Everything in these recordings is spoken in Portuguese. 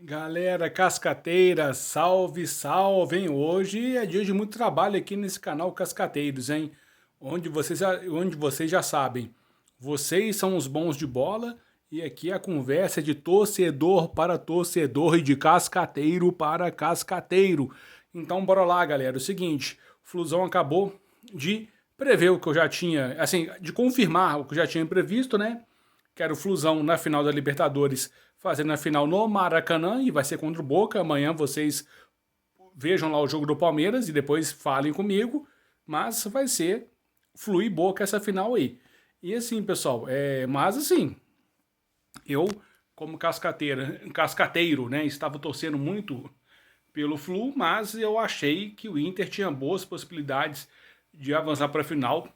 Galera cascateira, salve, salve, hein? Hoje é dia de muito trabalho aqui nesse canal Cascateiros, hein? Onde vocês já sabem, vocês são os bons de bola e aqui a conversa é de torcedor para torcedor e de cascateiro para cascateiro. Então bora lá, galera. O seguinte, o Flusão acabou de prever o que eu já tinha, assim, de confirmar o que eu já tinha previsto, né? Que era o Flusão na final da Libertadores, fazendo a final no Maracanã, e vai ser contra o Boca. Amanhã vocês vejam lá o jogo do Palmeiras e depois falem comigo, mas vai ser Flu e Boca essa final aí. E assim, pessoal, mas assim, eu, como cascateiro, né, estava torcendo muito pelo Flu, mas eu achei que o Inter tinha boas possibilidades de avançar para a final,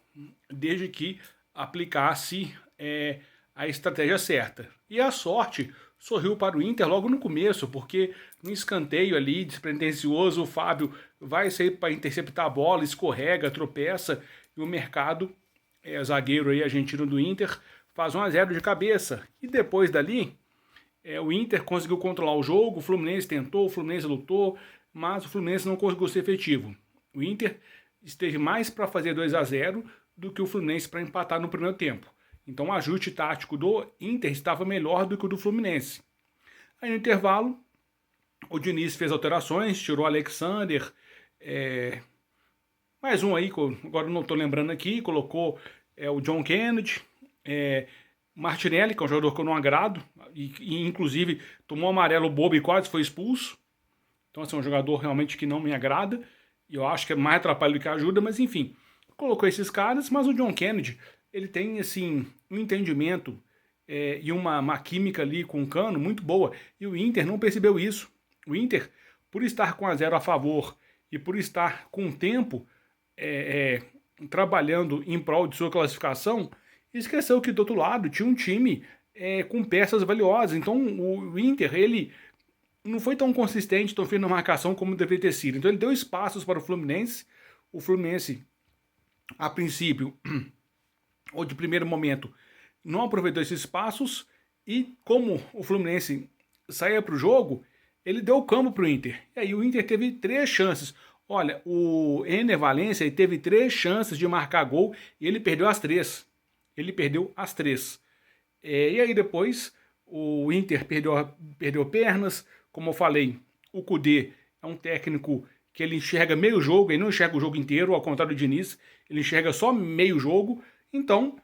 desde que aplicasse a estratégia certa. E a sorte sorriu para o Inter logo no começo, porque no escanteio ali, despretensioso, o Fábio vai sair para interceptar a bola, escorrega, tropeça, e o Mercado, zagueiro aí argentino do Inter, faz 1-0 de cabeça. E depois dali, o Inter conseguiu controlar o jogo, o Fluminense tentou, o Fluminense lutou, mas o Fluminense não conseguiu ser efetivo. O Inter esteve mais para fazer 2-0 do que o Fluminense para empatar no primeiro tempo. Então o ajuste tático do Inter estava melhor do que o do Fluminense. Aí no intervalo, o Diniz fez alterações, tirou o Alexander, mais um aí, agora não estou lembrando aqui, colocou o John Kennedy, Martinelli, que é um jogador que eu não agrado, e inclusive tomou um amarelo bobo e quase foi expulso. Então, assim, é um jogador realmente que não me agrada, e eu acho que é mais atrapalho do que ajuda, mas enfim, colocou esses caras, mas o John Kennedy, ele tem, assim, um entendimento e uma química ali com o Cano muito boa, e o Inter não percebeu isso. O Inter, por estar com 1-0 a favor e por estar com tempo trabalhando em prol de sua classificação, esqueceu que do outro lado tinha um time com peças valiosas. Então o Inter, ele não foi tão consistente, tão firme na marcação como deveria ter sido. Então ele deu espaços para o Fluminense. O Fluminense, a princípio, ou de primeiro momento, não aproveitou esses espaços. E como o Fluminense saía para o jogo, ele deu o campo para o Inter. E aí o Inter teve 3 chances. Olha, o Ener Valencia teve 3 chances de marcar gol e ele perdeu as 3. Ele perdeu as 3. E aí depois o Inter perdeu pernas. Como eu falei, o Kudê é um técnico que ele enxerga meio jogo, ele não enxerga o jogo inteiro, ao contrário do Diniz, ele enxerga só meio jogo. Então,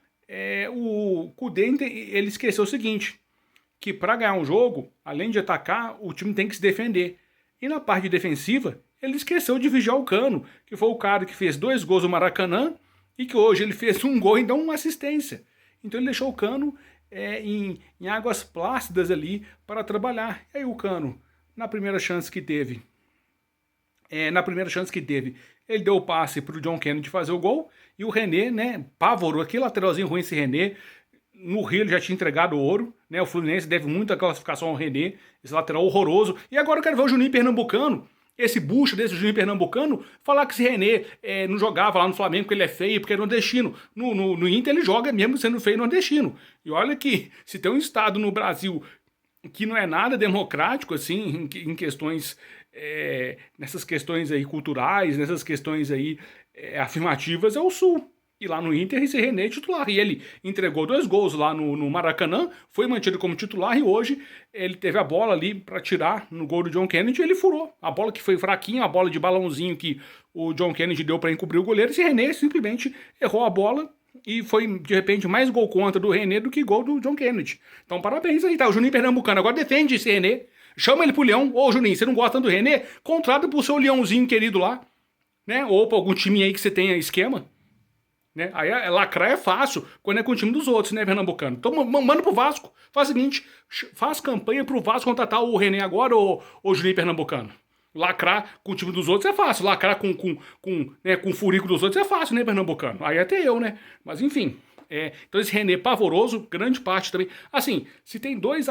o Kudê, ele esqueceu o seguinte, que para ganhar um jogo, além de atacar, o time tem que se defender. E na parte defensiva, ele esqueceu de vigiar o Cano, que foi o cara que fez 2 gols no Maracanã e que hoje ele fez 1 gol e deu uma assistência. Então ele deixou o Cano em águas plácidas ali para trabalhar. E aí o Cano, na primeira chance que teve, ele deu o passe para o John Kennedy fazer o gol, e o René, né, pavorou, aquele lateralzinho ruim esse René, no Rio ele já tinha entregado o ouro, né, o Fluminense deve muito a classificação ao René, esse lateral horroroso, e agora eu quero ver o Juninho Pernambucano, esse bucho desse Juninho Pernambucano, falar que esse René não jogava lá no Flamengo porque ele é feio, porque é nordestino. No Inter ele joga mesmo sendo feio nordestino. E olha que se tem um estado no Brasil que não é nada democrático, assim, em questões, nessas questões aí culturais, nessas questões aí afirmativas, é o Sul. E lá no Inter, esse René é titular. E ele entregou 2 gols lá no Maracanã, foi mantido como titular e hoje ele teve a bola ali para tirar no gol do John Kennedy e ele furou. A bola que foi fraquinha, a bola de balãozinho que o John Kennedy deu para encobrir o goleiro, esse René simplesmente errou a bola e foi, de repente, mais gol contra do René do que gol do John Kennedy. Então, parabéns aí, tá? O Juninho Pernambucano agora defende esse René. Chama ele pro Leão. Ô, Juninho, você não gosta do René? Contrata pro seu Leãozinho querido lá, né? Ou pra algum time aí que você tenha esquema. Né? Aí lacrar é fácil quando é com o time dos outros, né, Pernambucano? Então manda pro Vasco. Faz o seguinte, faz campanha pro Vasco contratar o René agora ou o Juninho Pernambucano. Lacrar com o time dos outros é fácil. Lacrar com o furico dos outros é fácil, né, Pernambucano? Aí até eu, né? Mas enfim. Então esse René pavoroso, grande parte também. Assim, se tem 2,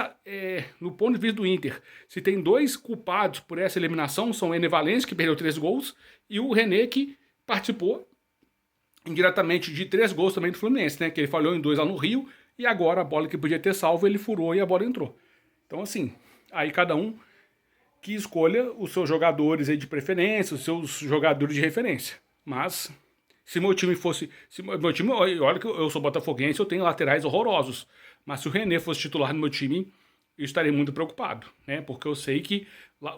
no ponto de vista do Inter, se tem 2 culpados por essa eliminação, são o Ener Valencia, que perdeu 3 gols, e o René, que participou indiretamente de 3 gols também do Fluminense, né? Que ele falhou em 2 lá no Rio, e agora a bola que podia ter salvo, ele furou e a bola entrou. Então, assim, aí cada um que escolha os seus jogadores aí de preferência, os seus jogadores de referência. Mas se meu time fosse, se meu time, olha que eu sou botafoguense, eu tenho laterais horrorosos, mas se o René fosse titular no meu time, eu estaria muito preocupado, né? Porque eu sei que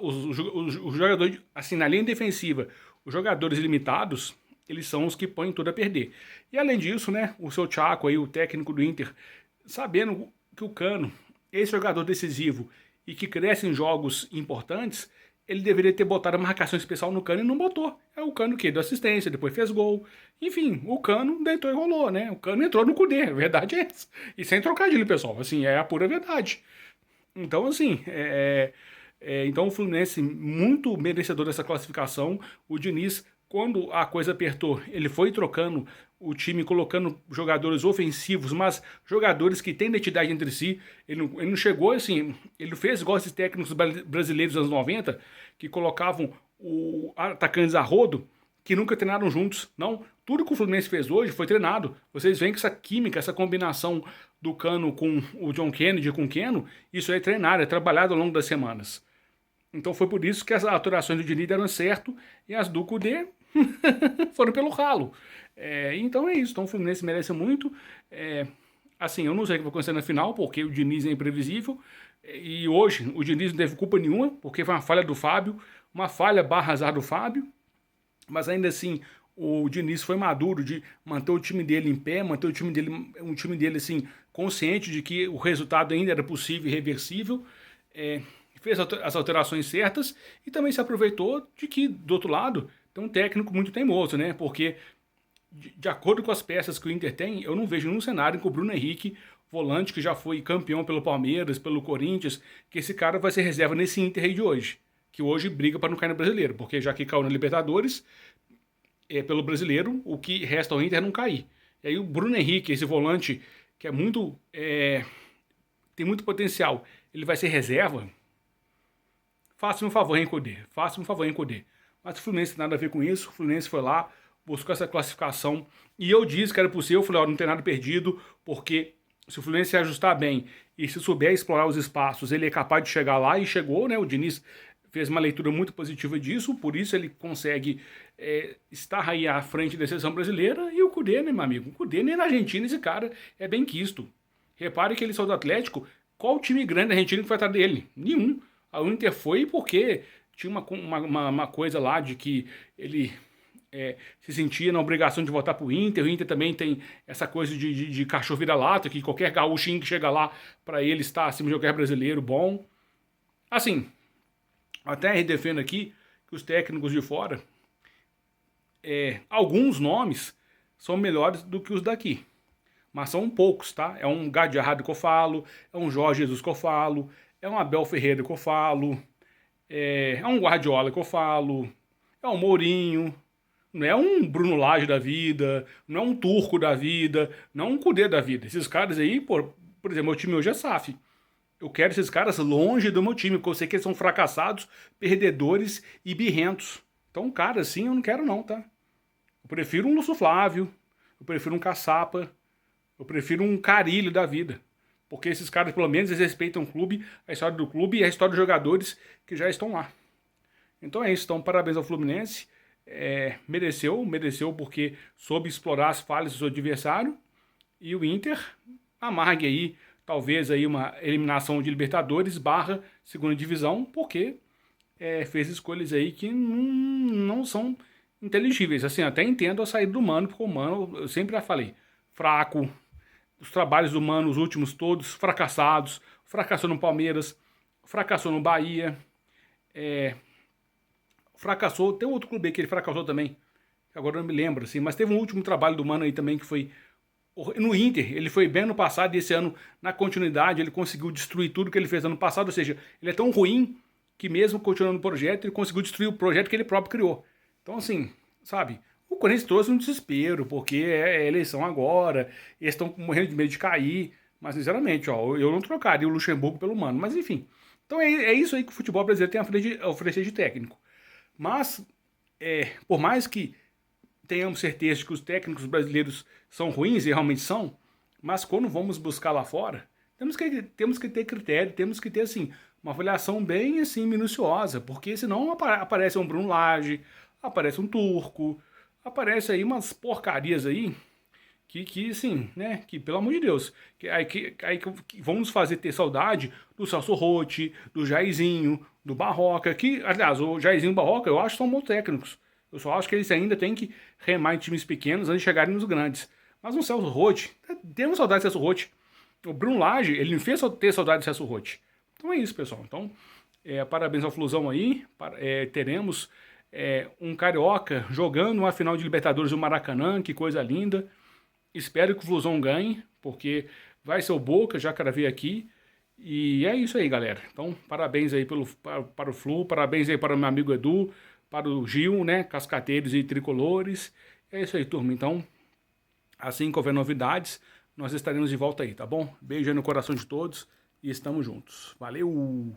os jogadores, assim, na linha defensiva, os jogadores limitados, eles são os que põem tudo a perder. E além disso, né, o seu Chaco aí, o técnico do Inter, sabendo que o Cano, esse jogador decisivo e que cresce em jogos importantes, ele deveria ter botado a marcação especial no Cano e não botou. É o Cano que deu assistência, depois fez gol. Enfim, o Cano deitou e rolou, né? O Cano entrou no Cudê, a verdade é essa. E sem trocadilho, pessoal, assim, é a pura verdade. Então, assim, então o Fluminense muito merecedor dessa classificação. O Diniz, quando a coisa apertou, ele foi trocando o time, colocando jogadores ofensivos, mas jogadores que têm identidade entre si. Ele não chegou assim, ele fez igual esses técnicos brasileiros dos anos 90, que colocavam atacantes a rodo, que nunca treinaram juntos. Não, tudo que o Fluminense fez hoje foi treinado. Vocês veem que essa química, essa combinação do Cano com o John Kennedy com o Keno, isso é treinado, é trabalhado ao longo das semanas. Então foi por isso que as atuações do Diniz deram certo e as do Cudê foram pelo ralo. Então é isso, então o Fluminense merece muito. Assim, eu não sei o que vai acontecer na final, porque o Diniz é imprevisível. E hoje o Diniz não teve culpa nenhuma, porque foi uma falha do Fábio, uma falha barra azar do Fábio. Mas ainda assim, o Diniz foi maduro de manter o time dele em pé, manter um time dele assim, consciente de que o resultado ainda era possível e reversível. Fez as alterações certas e também se aproveitou de que, do outro lado, tem um técnico muito teimoso, né? Porque, de acordo com as peças que o Inter tem, eu não vejo nenhum cenário em que o Bruno Henrique, volante que já foi campeão pelo Palmeiras, pelo Corinthians, que esse cara vai ser reserva nesse Inter aí de hoje. Que hoje briga para não cair no Brasileiro, porque já que caiu na Libertadores, pelo Brasileiro, o que resta ao Inter é não cair. E aí o Bruno Henrique, esse volante que tem muito potencial, ele vai ser reserva. Faça-me um favor, hein, Cudê? Faça-me um favor, hein, Cudê? Mas o Fluminense tem nada a ver com isso. O Fluminense foi lá, buscou essa classificação. E eu disse que era possível. Eu falei, ó, não tem nada perdido, porque se o Fluminense se ajustar bem e se souber explorar os espaços, ele é capaz de chegar lá. E chegou, né? O Diniz fez uma leitura muito positiva disso. Por isso ele consegue estar aí à frente da seleção brasileira. E o Cudê, né, meu amigo? O Cudê nem na Argentina, esse cara é bem quisto. Repare que ele saiu do Atlético. Qual time grande da Argentina que vai atrás dele? Nenhum. A Inter foi porque tinha uma coisa lá de que ele se sentia na obrigação de votar pro Inter. O Inter também tem essa coisa de cachorro vira-lata, que qualquer gaúchinho que chega lá, para ele está acima de qualquer brasileiro bom. Assim, até defendo aqui que os técnicos de fora, alguns nomes são melhores do que os daqui. Mas são poucos, tá? É um Gadiardo que eu falo, é um Jorge Jesus que eu falo, é um Abel Ferreira que eu falo, é um Guardiola que eu falo, é um Mourinho, não é um Bruno Lage da vida, não é um Turco da vida, não é um Cudê da vida. Esses caras aí, por exemplo, meu time hoje é SAF. Eu quero esses caras longe do meu time, porque eu sei que eles são fracassados, perdedores e birrentos. Então, cara, assim eu não quero não, tá? Eu prefiro um Lúcio Flávio, eu prefiro um Caçapa, eu prefiro um Carilho da vida. Porque esses caras, pelo menos, eles respeitam o clube, a história do clube e a história dos jogadores que já estão lá. Então é isso. Então, parabéns ao Fluminense. Mereceu porque soube explorar as falhas do seu adversário. E o Inter amargue aí, talvez, aí uma eliminação de Libertadores barra segunda divisão, porque fez escolhas aí que não são inteligíveis. Assim, até entendo a saída do Mano, porque o Mano, eu sempre já falei, fraco. Os trabalhos do Mano, os últimos todos, fracassados. Fracassou no Palmeiras, fracassou no Bahia, fracassou, tem outro clube aí que ele fracassou também, agora eu não me lembro, assim, mas teve um último trabalho do Mano aí também que foi no Inter. Ele foi bem no passado e esse ano, na continuidade, ele conseguiu destruir tudo que ele fez ano passado, ou seja, ele é tão ruim que mesmo continuando o projeto, ele conseguiu destruir o projeto que ele próprio criou. Então, assim, sabe, o Corinthians trouxe um desespero, porque é eleição agora, eles estão morrendo de medo de cair, mas sinceramente, ó, eu não trocaria o Luxemburgo pelo Mano, mas enfim. Então é isso aí que o futebol brasileiro tem a oferecer de técnico. Mas, por mais que tenhamos certeza de que os técnicos brasileiros são ruins, e realmente são, mas quando vamos buscar lá fora, temos que ter critério, temos que ter, assim, uma avaliação bem assim minuciosa, porque senão aparece um Bruno Lage, aparece um Turco, aparece aí umas porcarias aí que assim, né, que pelo amor de Deus, que vamos fazer ter saudade do Celso Rotti, do Jairzinho, do Barroca, que, aliás, o Jairzinho e o Barroca eu acho que são bons técnicos. Eu só acho que eles ainda têm que remar em times pequenos antes de chegarem nos grandes. Mas o Celso Rotti, temos saudade do Celso Rotti. O Bruno Lage, ele me fez ter saudade do Celso Rotti. Então é isso, pessoal. Então, parabéns ao Flusão aí. Teremos um carioca jogando uma final de Libertadores do Maracanã, que coisa linda. Espero que o Flusão ganhe, porque vai ser o Boca, já cravei aqui. E é isso aí, galera. Então, parabéns aí para o Flu, parabéns aí para o meu amigo Edu, para o Gil, né, cascateiros e tricolores. É isso aí, turma. Então, assim que houver novidades, nós estaremos de volta aí, tá bom? Beijo aí no coração de todos e estamos juntos. Valeu!